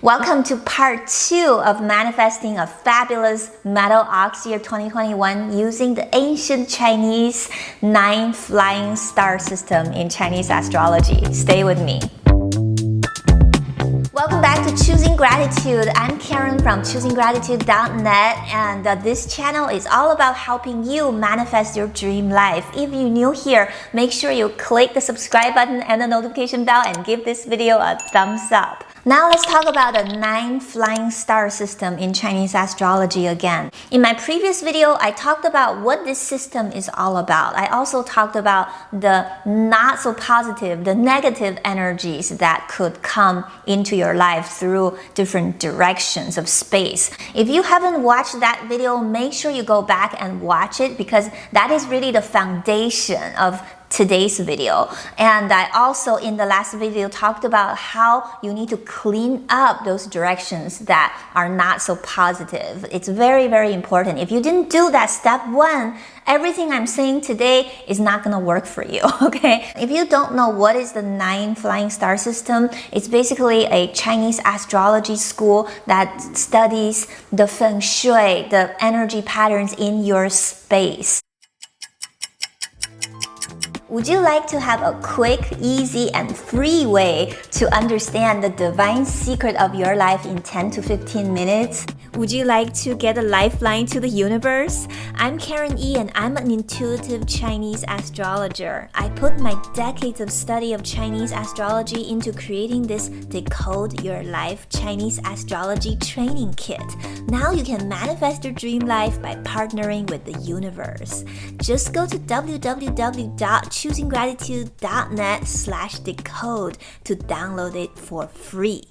Welcome to part 2 of manifesting a fabulous metal ox year 2021 using the ancient Chinese 9 flying star system in Chinese astrology. Stay with me. Welcome back to Choosing Gratitude. I'm Karen from choosinggratitude.net, and this channel is all about helping you manifest your dream life. If you're new here, make sure you click the subscribe button and the notification bell and give this video a thumbs up. Now let's talk about the 9 flying star system in Chinese astrology again. In my previous video, I talked about what this system is all about. I also talked about the not so positive, the negative energies that could come into your life through different directions of space. If you haven't watched that video, make sure you go back and watch it because that is really the foundation of today's video. And I also in the last video talked about how you need to clean up those directions that are not so positive. It's very, very important. If you didn't do that step 1, everything I'm saying today is not gonna work for you, okay? If you don't know what is the 9 flying star system, it's basically a Chinese astrology school that studies the feng shui, the energy patterns in your space. Would you like to have a quick, easy, and free way to understand the divine secret of your life in 10 to 15 minutes? Would you like to get a lifeline to the universe? I'm Karen E and I'm an intuitive Chinese astrologer. I put my decades of study of Chinese astrology into creating this Decode Your Life Chinese Astrology Training Kit. Now you can manifest your dream life by partnering with the universe. Just go to www.choosinggratitude.net/decode to download it for free.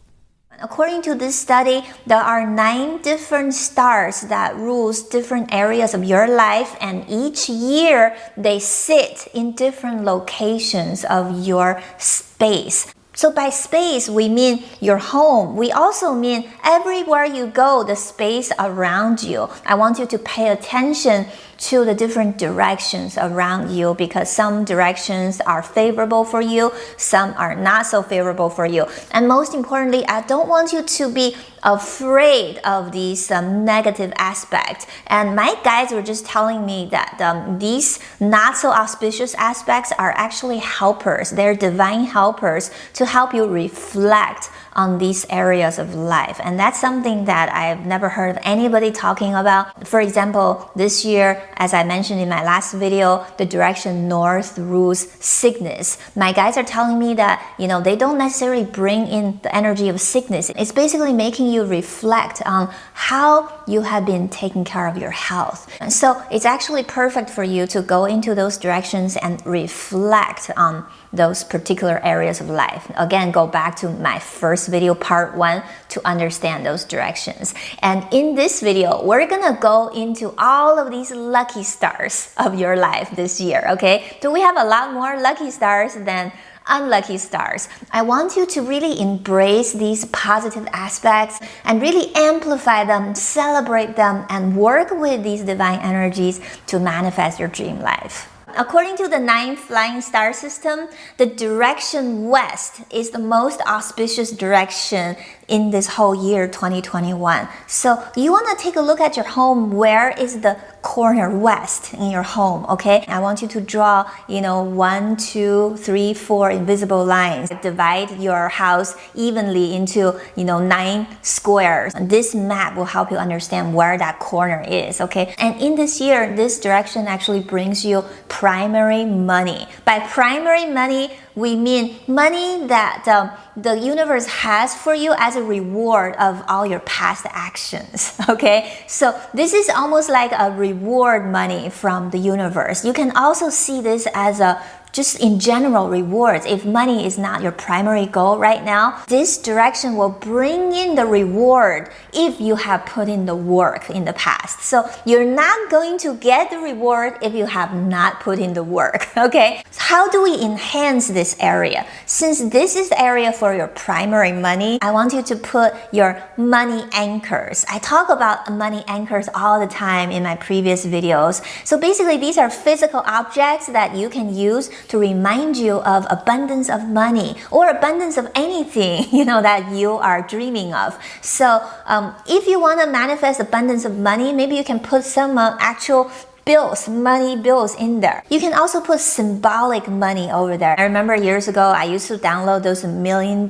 According to this study, there are 9 different stars that rules different areas of your life, and each year they sit in different locations of your space. So by space, we mean your home. We also mean everywhere you go, the space around you. I want you to pay attention to the different directions around you because some directions are favorable for you, some are not so favorable for you. And most importantly, I don't want you to be afraid of these negative aspects. And my guides were just telling me that these not so auspicious aspects are actually helpers. They're divine helpers to help you reflect on these areas of life. And that's something that I've never heard of anybody talking about. For example, this year, as I mentioned in my last video, the direction north rules sickness. My guides are telling me that, they don't necessarily bring in the energy of sickness. It's basically making you reflect on how you have been taking care of your health. And so it's actually perfect for you to go into those directions and reflect on those particular areas of life. Again, go back to my first video, part 1, to understand those directions. And in this video, we're gonna go into all of these lucky stars of your life this year, okay? So we have a lot more lucky stars than unlucky stars. I want you to really embrace these positive aspects and really amplify them, celebrate them, and work with these divine energies to manifest your dream life. According to the 9 flying star system, the direction west is the most auspicious direction in this whole year 2021. So you want to take a look at your home. Where is the corner west in your home, okay? I want you to draw, 1, 2, 3, 4 invisible lines. Divide your house evenly into, 9 squares. This map will help you understand where that corner is, okay? And in this year, this direction actually brings you primary money. By primary money, we mean money that the universe has for you as a reward of all your past actions, okay? So this is almost like a reward money from the universe. You can also see this as a just in general rewards. If money is not your primary goal right now, this direction will bring in the reward if you have put in the work in the past. So you're not going to get the reward if you have not put in the work, okay? So how do we enhance this area? Since this is the area for your primary money, I want you to put your money anchors. I talk about money anchors all the time in my previous videos. So basically, these are physical objects that you can use to remind you of abundance of money or abundance of anything, that you are dreaming of. So if you want to manifest abundance of money, maybe you can put some actual money bills in there. You can also put symbolic money over there. I remember years ago, I used to download those $1 million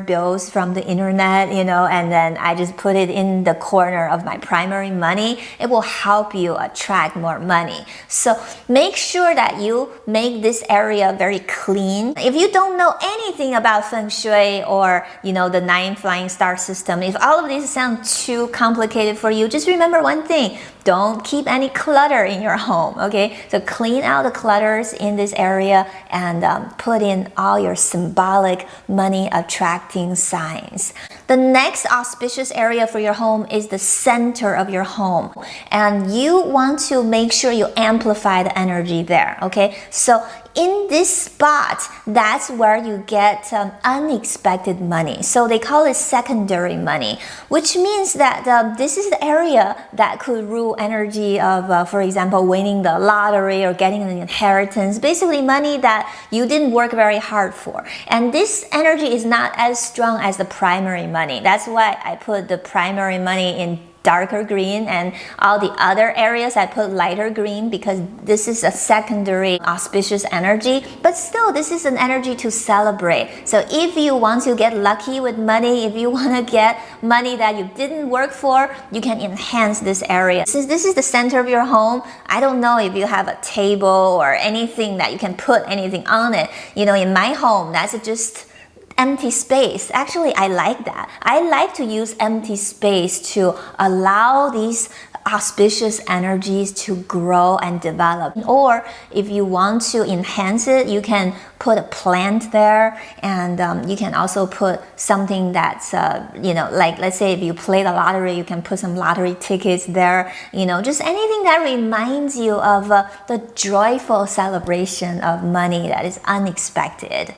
bills from the internet, and then I just put it in the corner of my primary money. It will help you attract more money. So make sure that you make this area very clean. If you don't know anything about Feng Shui or, the 9 flying star system, if all of these sound too complicated for you, just remember one thing. Don't keep any clutter in your home, okay? So clean out the clutters in this area and put in all your symbolic money attracting signs. The next auspicious area for your home is the center of your home. And you want to make sure you amplify the energy there, okay? So in this spot, that's where you get unexpected money. So they call it secondary money, which means that this is the area that could rule energy of, for example, winning the lottery or getting an inheritance, basically money that you didn't work very hard for. And this energy is not as strong as the primary money. That's why I put the primary money in darker green, and all the other areas I put lighter green because this is a secondary auspicious energy. But still, this is an energy to celebrate. So if you want to get lucky with money, if you want to get money that you didn't work for, you can enhance this area. Since this is the center of your home, I don't know if you have a table or anything that you can put anything on it. In my home, that's just empty space. Actually, I like that. I like to use empty space to allow these auspicious energies to grow and develop. Or if you want to enhance it, you can put a plant there, and you can also put something that's, like let's say if you play the lottery, you can put some lottery tickets there, just anything that reminds you of the joyful celebration of money that is unexpected.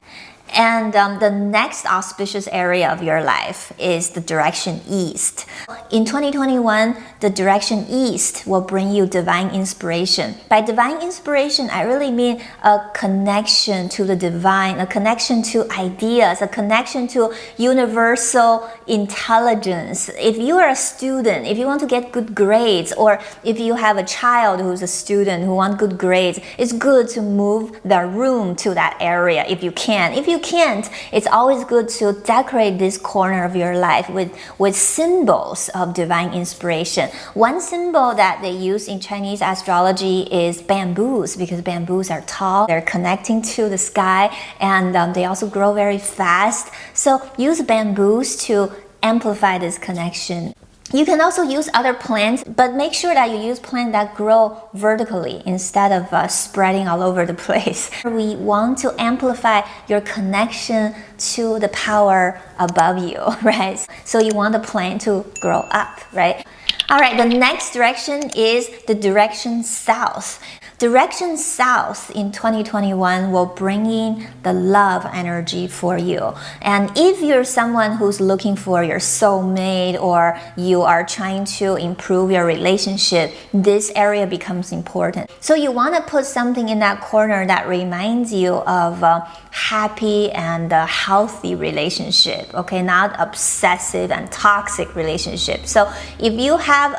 And the next auspicious area of your life is the direction east. In 2021, the direction east will bring you divine inspiration. By divine inspiration, I really mean a connection to the divine, a connection to ideas, a connection to universal intelligence. If you are a student, if you want to get good grades, or if you have a child who's a student who wants good grades, it's good to move their room to that area if you can. If you can't, it's always good to decorate this corner of your life with symbols of divine inspiration. One symbol that they use in Chinese astrology is bamboos, because bamboos are tall, they're connecting to the sky, and they also grow very fast. So use bamboos to amplify this connection. You can also use other plants, but make sure that you use plants that grow vertically instead of spreading all over the place. We want to amplify your connection to the power above you, right? So you want the plant to grow up, right? All right, the next direction is the direction south. Direction south in 2021 will bring in the love energy for you. And if you're someone who's looking for your soulmate, or you are trying to improve your relationship, this area becomes important. So you want to put something in that corner that reminds you of a happy and healthy relationship, okay? Not obsessive and toxic relationship. So if you have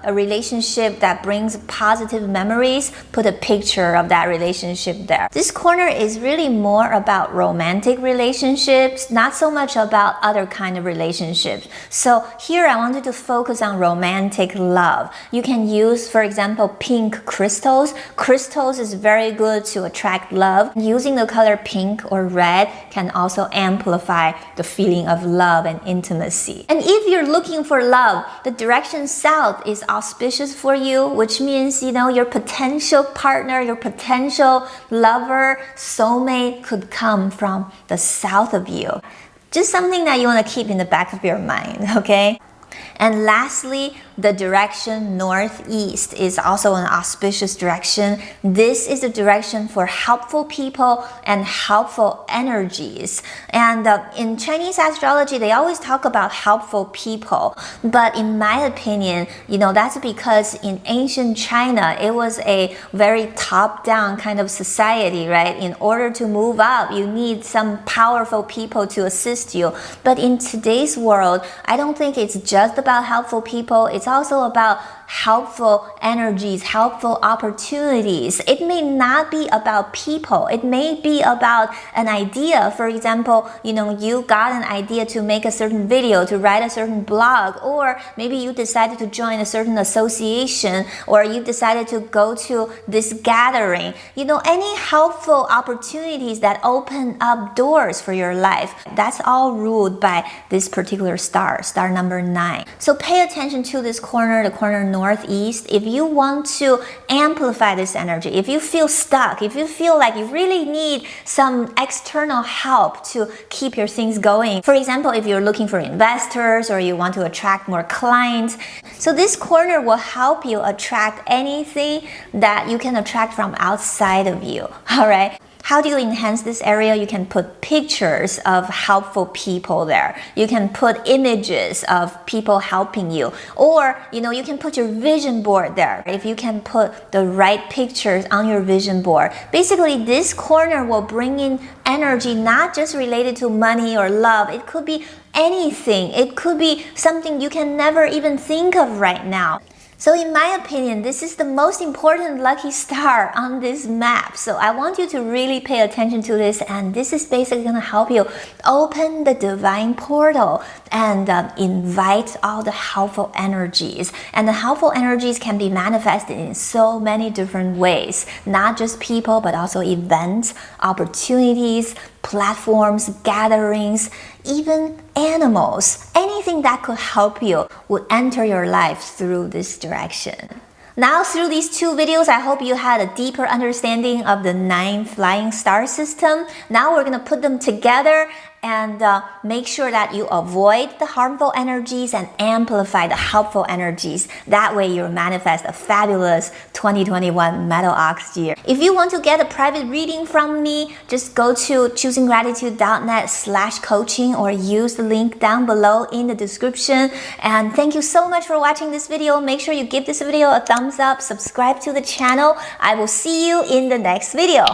a relationship that brings positive memories, put a picture of that relationship there. This corner is really more about romantic relationships, not so much about other kind of relationships. So here I wanted to focus on romantic love. You can use, for example, pink crystals. Crystals is very good to attract love. Using the color pink or red can also amplify the feeling of love and intimacy. And if you're looking for love, the direction south is auspicious for you, which means, your potential partner, your potential lover, soulmate could come from the south of you. Just something that you want to keep in the back of your mind, okay? And lastly, the direction northeast is also an auspicious direction. This is the direction for helpful people and helpful energies. And in Chinese astrology, they always talk about helpful people. But in my opinion, that's because in ancient China, it was a very top-down kind of society, right? In order to move up, you need some powerful people to assist you. But in today's world, I don't think it's just about helpful people. It's also about helpful energies, helpful opportunities. It may not be about people. It may be about an idea. For example, you got an idea to make a certain video, to write a certain blog, or maybe you decided to join a certain association, or you decided to go to this gathering. Any helpful opportunities that open up doors for your life, that's all ruled by this particular star number 9. So pay attention to this corner, the corner northeast. If you want to amplify this energy, if you feel stuck, if you feel like you really need some external help to keep your things going. For example, if you're looking for investors or you want to attract more clients. So this corner will help you attract anything that you can attract from outside of you. All right. How do you enhance this area? You can put pictures of helpful people there. You can put images of people helping you. Or, you can put your vision board there. If you can put the right pictures on your vision board. Basically, this corner will bring in energy not just related to money or love. It could be anything. It could be something you can never even think of right now. So in my opinion, this is the most important lucky star on this map. So I want you to really pay attention to this, and this is basically going to help you open the divine portal and invite all the helpful energies. And the helpful energies can be manifested in so many different ways, not just people, but also events, opportunities, platforms, gatherings, even animals. Anything that could help you would enter your life through this direction. Now, through these 2 videos, I hope you had a deeper understanding of the 9 flying star system. Now we're going to put them together and make sure that you avoid the harmful energies and amplify the helpful energies. That way you'll manifest a fabulous 2021 Metal Ox year. If you want to get a private reading from me, just go to choosingratitude.net/coaching or use the link down below in the description. And thank you so much for watching this video. Make sure you give this video a thumbs up, subscribe to the channel. I will see you in the next video.